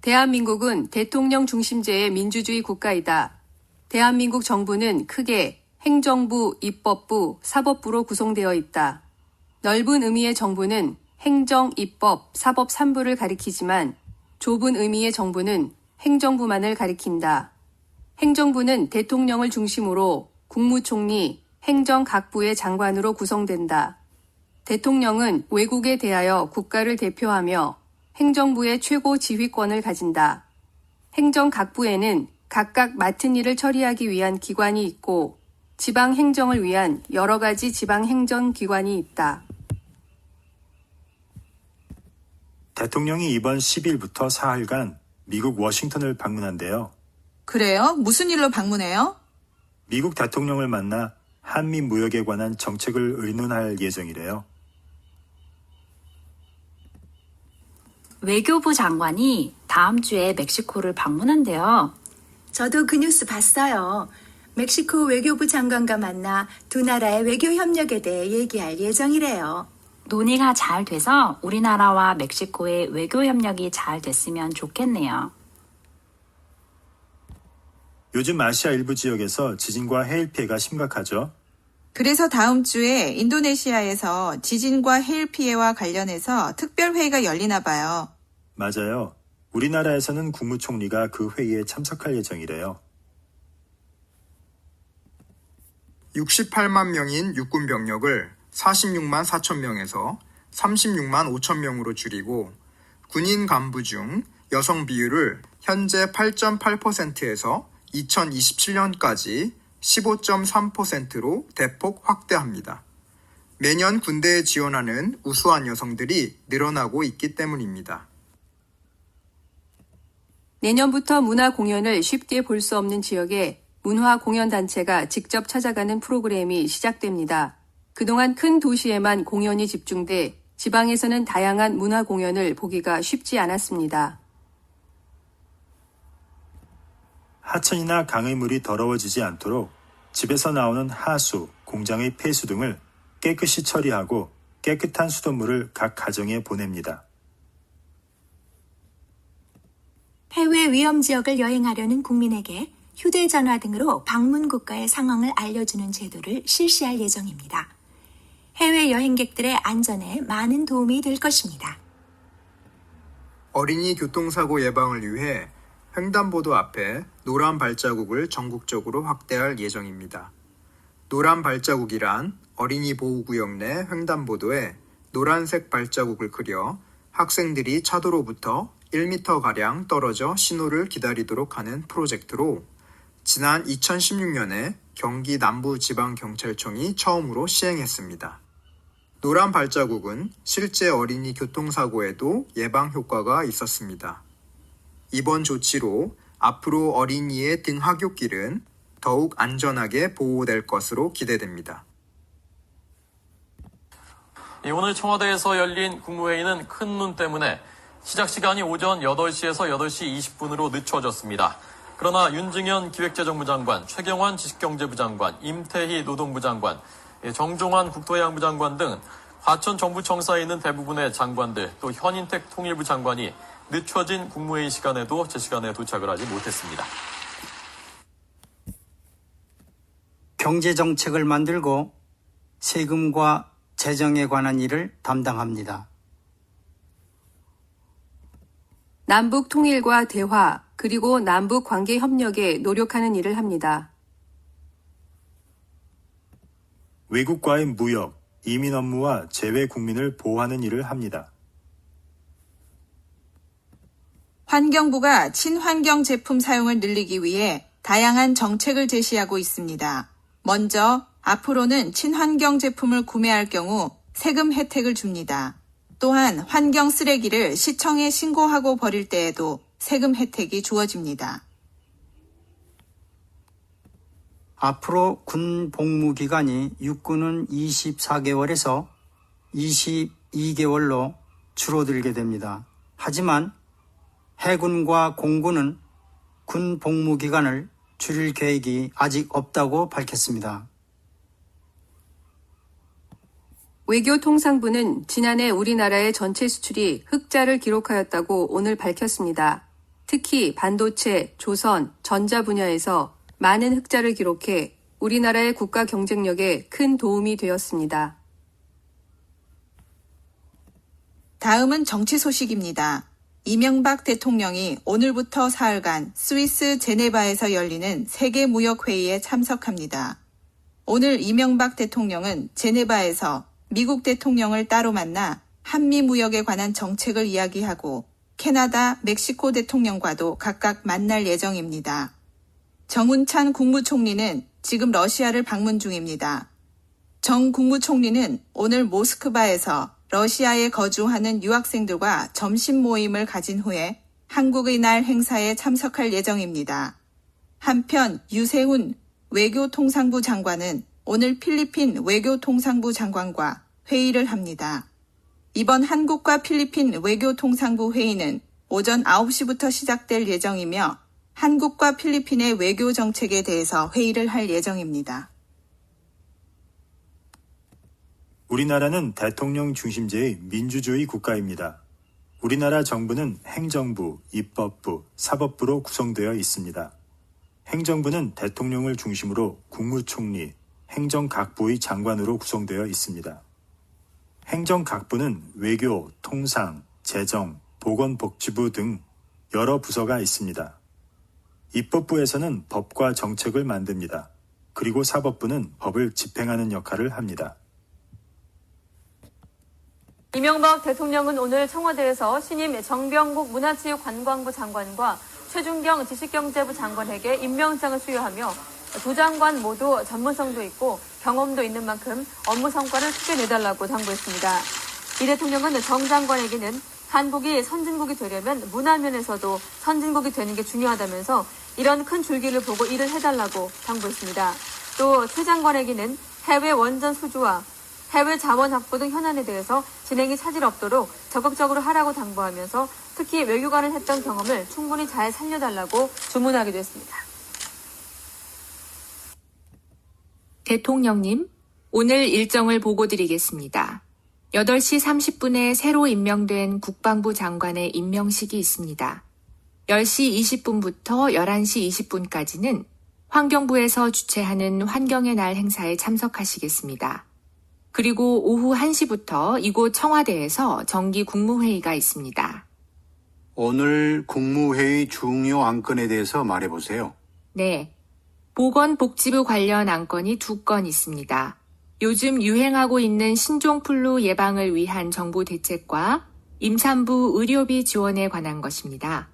대한민국은 대통령 중심제의 민주주의 국가이다. 대한민국 정부는 크게 행정부, 입법부, 사법부로 구성되어 있다. 넓은 의미의 정부는 행정, 입법, 사법 3부를 가리키지만 좁은 의미의 정부는 행정부만을 가리킨다. 행정부는 대통령을 중심으로 국무총리, 행정 각부의 장관으로 구성된다. 대통령은 외국에 대하여 국가를 대표하며 행정부의 최고 지휘권을 가진다. 행정 각부에는 각각 맡은 일을 처리하기 위한 기관이 있고 지방 행정을 위한 여러 가지 지방 행정 기관이 있다. 대통령이 이번 10일부터 사흘간 미국 워싱턴을 방문한대요. 그래요? 무슨 일로 방문해요? 미국 대통령을 만나 한미 무역에 관한 정책을 의논할 예정이래요. 외교부 장관이 다음 주에 멕시코를 방문한대요. 저도 그 뉴스 봤어요. 멕시코 외교부 장관과 만나 두 나라의 외교 협력에 대해 얘기할 예정이래요. 논의가 잘 돼서 우리나라와 멕시코의 외교 협력이 잘 됐으면 좋겠네요. 요즘 아시아 일부 지역에서 지진과 해일 피해가 심각하죠. 그래서 다음 주에 인도네시아에서 지진과 해일 피해와 관련해서 특별회의가 열리나 봐요. 맞아요. 우리나라에서는 국무총리가 그 회의에 참석할 예정이래요. 68만 명인 육군 병력을 46만 4천 명에서 36만 5천 명으로 줄이고 군인 간부 중 여성 비율을 현재 8.8%에서 2027년까지 15.3%로 대폭 확대합니다. 매년 군대에 지원하는 우수한 여성들이 늘어나고 있기 때문입니다. 내년부터 문화 공연을 쉽게 볼 수 없는 지역에 문화 공연 단체가 직접 찾아가는 프로그램이 시작됩니다. 그동안 큰 도시에만 공연이 집중돼 지방에서는 다양한 문화 공연을 보기가 쉽지 않았습니다. 하천이나 강의 물이 더러워지지 않도록 집에서 나오는 하수, 공장의 폐수 등을 깨끗이 처리하고 깨끗한 수돗물을 각 가정에 보냅니다. 해외 위험 지역을 여행하려는 국민에게 휴대전화 등으로 방문 국가의 상황을 알려주는 제도를 실시할 예정입니다. 해외 여행객들의 안전에 많은 도움이 될 것입니다. 어린이 교통사고 예방을 위해 횡단보도 앞에 노란 발자국을 전국적으로 확대할 예정입니다. 노란 발자국이란 어린이 보호구역 내 횡단보도에 노란색 발자국을 그려 학생들이 차도로부터 1m가량 떨어져 신호를 기다리도록 하는 프로젝트로 지난 2016년에 경기 남부지방경찰청이 처음으로 시행했습니다. 노란 발자국은 실제 어린이 교통사고에도 예방 효과가 있었습니다. 이번 조치로 앞으로 어린이의 등하굣길은 더욱 안전하게 보호될 것으로 기대됩니다. 오늘 청와대에서 열린 국무회의는 큰 눈 때문에 시작 시간이 오전 8시에서 8시 20분으로 늦춰졌습니다. 그러나 윤증현 기획재정부 장관, 최경환 지식경제부 장관, 임태희 노동부 장관, 정종환 국토해양부 장관 등 과천 정부청사에 있는 대부분의 장관들, 또 현인택 통일부 장관이 늦춰진 국무회의 시간에도 제 시간에 도착을 하지 못했습니다. 경제정책을 만들고 세금과 재정에 관한 일을 담당합니다. 남북 통일과 대화, 그리고 남북 관계 협력에 노력하는 일을 합니다. 외국과의 무역, 이민 업무와 재외 국민을 보호하는 일을 합니다. 환경부가 친환경 제품 사용을 늘리기 위해 다양한 정책을 제시하고 있습니다. 먼저 앞으로는 친환경 제품을 구매할 경우 세금 혜택을 줍니다. 또한 환경 쓰레기를 시청에 신고하고 버릴 때에도 세금 혜택이 주어집니다. 앞으로 군 복무 기간이 육군은 24개월에서 22개월로 줄어들게 됩니다. 하지만 해군과 공군은 군 복무 기간을 줄일 계획이 아직 없다고 밝혔습니다. 외교통상부는 지난해 우리나라의 전체 수출이 흑자를 기록하였다고 오늘 밝혔습니다. 특히 반도체, 조선, 전자 분야에서 많은 흑자를 기록해 우리나라의 국가 경쟁력에 큰 도움이 되었습니다. 다음은 정치 소식입니다. 이명박 대통령이 오늘부터 사흘간 스위스 제네바에서 열리는 세계무역회의에 참석합니다. 오늘 이명박 대통령은 제네바에서 미국 대통령을 따로 만나 한미무역에 관한 정책을 이야기하고 캐나다, 멕시코 대통령과도 각각 만날 예정입니다. 정운찬 국무총리는 지금 러시아를 방문 중입니다. 정 국무총리는 오늘 모스크바에서 러시아에 거주하는 유학생들과 점심 모임을 가진 후에 한국의 날 행사에 참석할 예정입니다. 한편 유세훈 외교통상부 장관은 오늘 필리핀 외교통상부 장관과 회의를 합니다. 이번 한국과 필리핀 외교통상부 회의는 오전 9시부터 시작될 예정이며 한국과 필리핀의 외교 정책에 대해서 회의를 할 예정입니다. 우리나라는 대통령 중심제의 민주주의 국가입니다. 우리나라 정부는 행정부, 입법부, 사법부로 구성되어 있습니다. 행정부는 대통령을 중심으로 국무총리, 행정각부의 장관으로 구성되어 있습니다. 행정각부는 외교, 통상, 재정, 보건복지부 등 여러 부서가 있습니다. 입법부에서는 법과 정책을 만듭니다. 그리고 사법부는 법을 집행하는 역할을 합니다. 이명박 대통령은 오늘 청와대에서 신임 정병국 문화체육관광부 장관과 최준경 지식경제부 장관에게 임명장을 수여하며 두 장관 모두 전문성도 있고 경험도 있는 만큼 업무 성과를 크게 내달라고 당부했습니다. 이 대통령은 정 장관에게는 한국이 선진국이 되려면 문화면에서도 선진국이 되는 게 중요하다면서 이런 큰 줄기를 보고 일을 해달라고 당부했습니다. 또 최 장관에게는 해외 원전 수주와 해외 자원 확보 등 현안에 대해서 진행이 차질 없도록 적극적으로 하라고 당부하면서 특히 외교관을 했던 경험을 충분히 잘 살려달라고 주문하기도 했습니다. 대통령님, 오늘 일정을 보고 드리겠습니다. 8시 30분에 새로 임명된 국방부 장관의 임명식이 있습니다. 10시 20분부터 11시 20분까지는 환경부에서 주최하는 환경의 날 행사에 참석하시겠습니다. 그리고 오후 1시부터 이곳 청와대에서 정기 국무회의가 있습니다. 오늘 국무회의 중요 안건에 대해서 말해보세요. 네. 보건복지부 관련 안건이 2건 있습니다. 요즘 유행하고 있는 신종플루 예방을 위한 정부 대책과 임산부 의료비 지원에 관한 것입니다.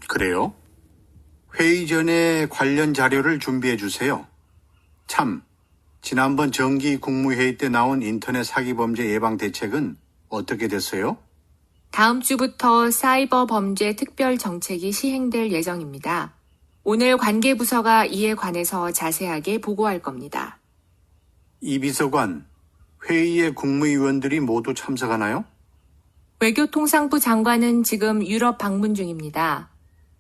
그래요? 회의 전에 관련 자료를 준비해 주세요. 참, 지난번 정기 국무회의 때 나온 인터넷 사기 범죄 예방 대책은 어떻게 됐어요? 다음 주부터 사이버 범죄 특별 정책이 시행될 예정입니다. 오늘 관계부서가 이에 관해서 자세하게 보고할 겁니다. 이 비서관, 회의에 국무위원들이 모두 참석하나요? 외교통상부 장관은 지금 유럽 방문 중입니다.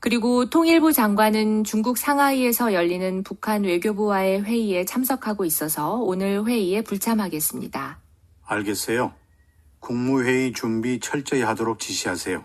그리고 통일부 장관은 중국 상하이에서 열리는 북한 외교부와의 회의에 참석하고 있어서 오늘 회의에 불참하겠습니다. 알겠어요. 국무회의 준비 철저히 하도록 지시하세요.